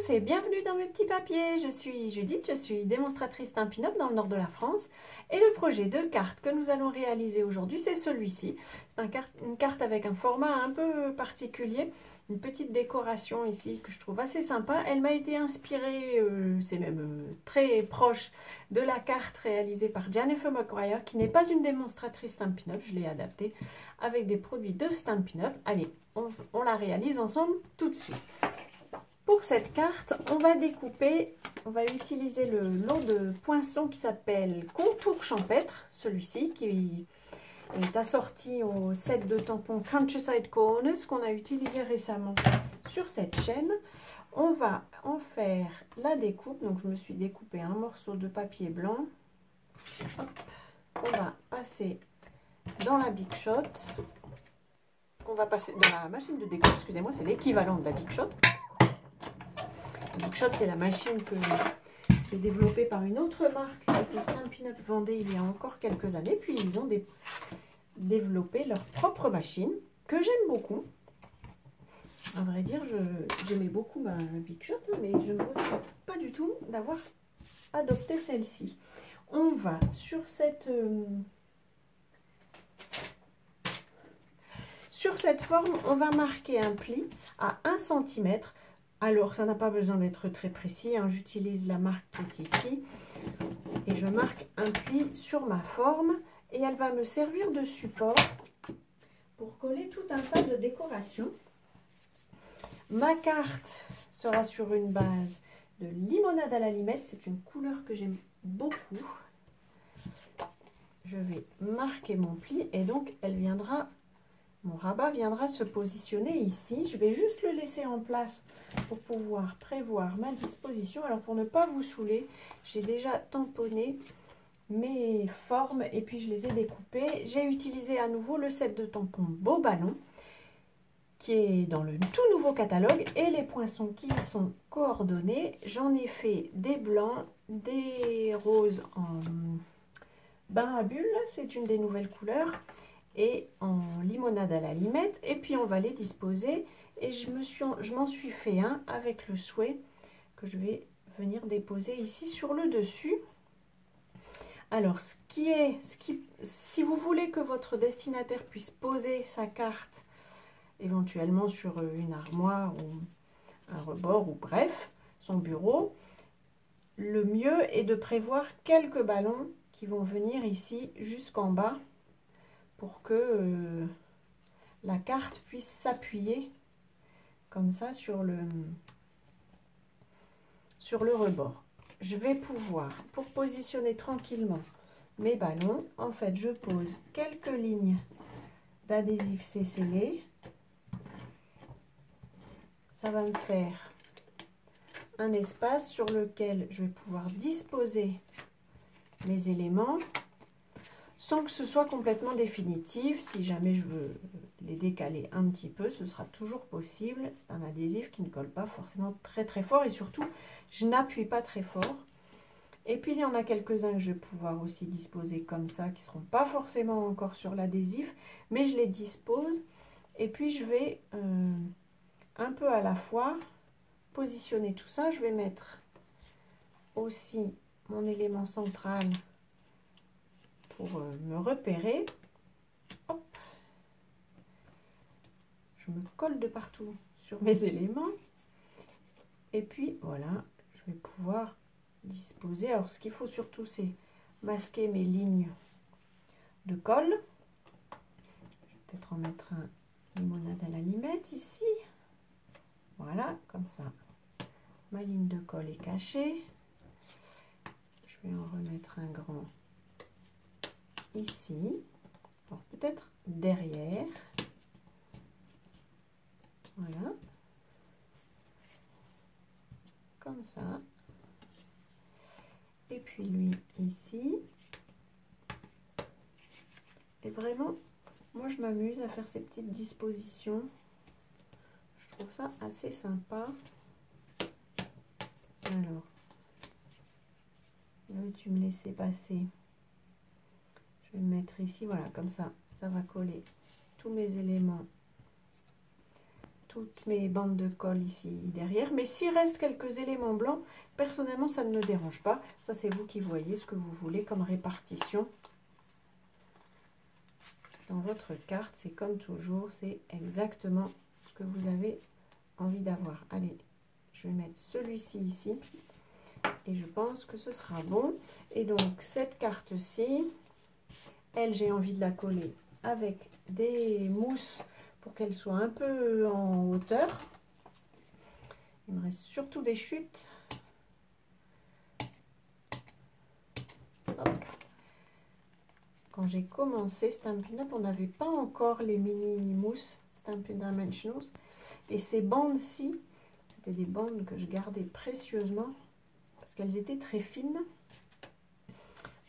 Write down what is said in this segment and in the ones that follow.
tous et bienvenue dans mes petits papiers. Je suis Judith, je suis démonstratrice Stampin' Up dans le nord de la France. Et le projet de carte que nous allons réaliser aujourd'hui, c'est celui-ci. C'est une carte avec un format un peu particulier, une petite décoration ici que je trouve assez sympa. Elle m'a été inspirée, c'est même très proche de la carte réalisée par Jennifer McGuire, qui n'est pas une démonstratrice Stampin' Up, je l'ai adaptée avec des produits de Stampin' Up. Allez, on la réalise ensemble tout de suite. Pour cette carte, on va découper, on va utiliser le lot de poinçons qui s'appelle Contour Champêtre, celui-ci qui est assorti au set de tampons Countryside Corners qu'on a utilisé récemment sur cette chaîne. On va en faire la découpe, donc je me suis découpé un morceau de papier blanc. Hop. On va passer dans la Big Shot, on va passer dans la machine de découpe, excusez-moi, c'est l'équivalent de la Big Shot. Big Shot, c'est la machine que j'ai développée par une autre marque que Stampin' Up vendait il y a encore quelques années. Puis ils ont développé leur propre machine que j'aime beaucoup. À vrai dire, j'aimais beaucoup ma Big Shot, mais je ne regrette pas du tout d'avoir adopté celle-ci. On va sur cette forme, on va marquer un pli à 1 cm. Alors, ça n'a pas besoin d'être très précis, hein. J'utilise la marque qui est ici et je marque un pli sur ma forme et elle va me servir de support pour coller tout un tas de décorations. Ma carte sera sur une base de limonade à la limette, c'est une couleur que j'aime beaucoup. Je vais marquer mon pli et donc mon rabat viendra se positionner ici. Je vais juste le laisser en place pour pouvoir prévoir ma disposition. Alors pour ne pas vous saouler, j'ai déjà tamponné mes formes et puis je les ai découpées. J'ai utilisé à nouveau le set de tampons Beau Ballon qui est dans le tout nouveau catalogue et les poinçons qui y sont coordonnés. J'en ai fait des blancs, des roses en bain à bulles, c'est une des nouvelles couleurs, et en limonade à la limette. Et puis on va les disposer et je m'en suis fait un avec le souhait que je vais venir déposer ici sur le dessus. Alors si vous voulez que votre destinataire puisse poser sa carte éventuellement sur une armoire ou un rebord ou bref son bureau, le mieux est de prévoir quelques ballons qui vont venir ici jusqu'en bas pour que la carte puisse s'appuyer comme ça sur le rebord. Je vais pouvoir, pour positionner tranquillement mes ballons, en fait je pose quelques lignes d'adhésif scellé. Ça va me faire un espace sur lequel je vais pouvoir disposer mes éléments sans que ce soit complètement définitif. Si jamais je veux les décaler un petit peu, ce sera toujours possible. C'est un adhésif qui ne colle pas forcément très très fort et surtout je n'appuie pas très fort. Et puis il y en a quelques-uns que je vais pouvoir aussi disposer comme ça, qui ne seront pas forcément encore sur l'adhésif, mais je les dispose et puis je vais un peu à la fois positionner tout ça. Je vais mettre aussi mon élément central pour me repérer. Hop. Je me colle de partout sur mes éléments et puis voilà, je vais pouvoir disposer. Alors ce qu'il faut surtout, c'est masquer mes lignes de colle. Je vais peut-être en mettre un limonade à la limette ici. Voilà, comme ça ma ligne de colle est cachée. Je vais en remettre un grand ici, alors peut-être derrière, voilà, comme ça, et puis lui ici. Et vraiment, moi je m'amuse à faire ces petites dispositions, je trouve ça assez sympa. Alors, veux-tu me laisser passer? Je vais me mettre ici, voilà, comme ça, ça va coller tous mes éléments toutes mes bandes de colle ici derrière. Mais s'il reste quelques éléments blancs, personnellement, ça ne me dérange pas. Ça, c'est vous qui voyez ce que vous voulez comme répartition. Dans votre carte, c'est comme toujours, c'est exactement ce que vous avez envie d'avoir. Allez, je vais mettre celui-ci ici. Et je pense que ce sera bon. Et donc, cette carte-ci, elle, j'ai envie de la coller avec des mousses pour qu'elle soit un peu en hauteur. Il me reste surtout des chutes. Hop. Quand j'ai commencé Stampin' Up, on n'avait pas encore les mini mousses Stampin' Dimensionals. Et ces bandes-ci, c'était des bandes que je gardais précieusement parce qu'elles étaient très fines.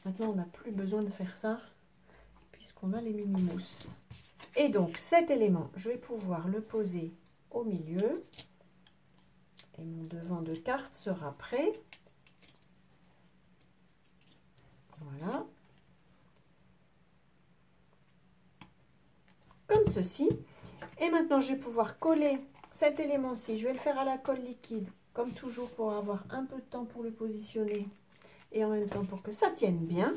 Maintenant, on n'a plus besoin de faire ça puisqu'on a les mini mousses. Et donc, cet élément, je vais pouvoir le poser au milieu. Et mon devant de carte sera prêt. Voilà. Comme ceci. Et maintenant, je vais pouvoir coller cet élément-ci. Je vais le faire à la colle liquide, comme toujours, pour avoir un peu de temps pour le positionner. Et en même temps, pour que ça tienne bien.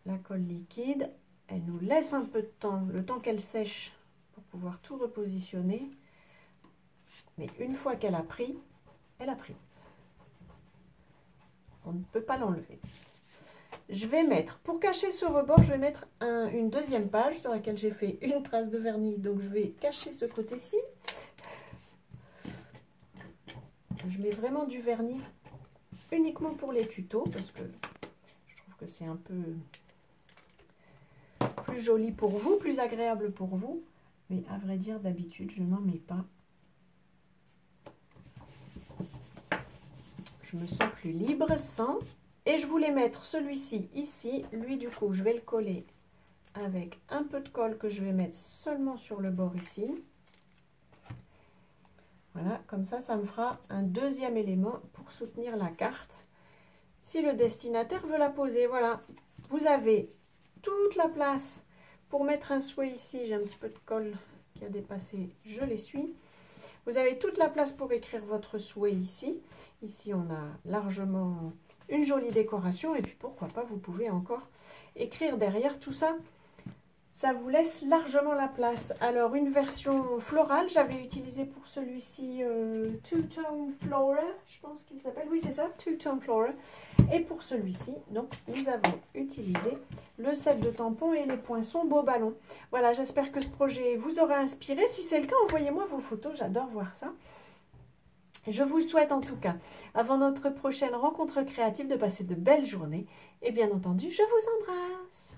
La colle liquide, elle nous laisse un peu de temps, le temps qu'elle sèche, pour pouvoir tout repositionner. Mais une fois qu'elle a pris, elle a pris. On ne peut pas l'enlever. Je vais mettre, pour cacher ce rebord, je vais mettre une deuxième page sur laquelle j'ai fait une trace de vernis. Donc je vais cacher ce côté-ci. Je mets vraiment du vernis uniquement pour les tutos parce que je trouve que c'est un peu plus joli pour vous, plus agréable pour vous. Mais à vrai dire, d'habitude, je n'en mets pas. Je me sens plus libre sans. Et je voulais mettre celui-ci ici. Lui, du coup, je vais le coller avec un peu de colle que je vais mettre seulement sur le bord ici. Voilà, comme ça, ça me fera un deuxième élément pour soutenir la carte. Si le destinataire veut la poser, voilà. Vous avez toute la place pour mettre un souhait ici. J'ai un petit peu de colle qui a dépassé, je l'essuie. Vous avez toute la place pour écrire votre souhait ici. Ici, on a largement une jolie décoration. Et puis, pourquoi pas, vous pouvez encore écrire derrière tout ça. Ça vous laisse largement la place. Alors, une version florale, j'avais utilisé pour celui-ci Two Tone Flora, je pense qu'il s'appelle. Oui, c'est ça, Two Tone Flora. Et pour celui-ci, donc, nous avons utilisé le set de tampons et les poinçons beau ballon. Voilà, j'espère que ce projet vous aura inspiré. Si c'est le cas, envoyez-moi vos photos, j'adore voir ça. Je vous souhaite en tout cas, avant notre prochaine rencontre créative, de passer de belles journées. Et bien entendu, je vous embrasse.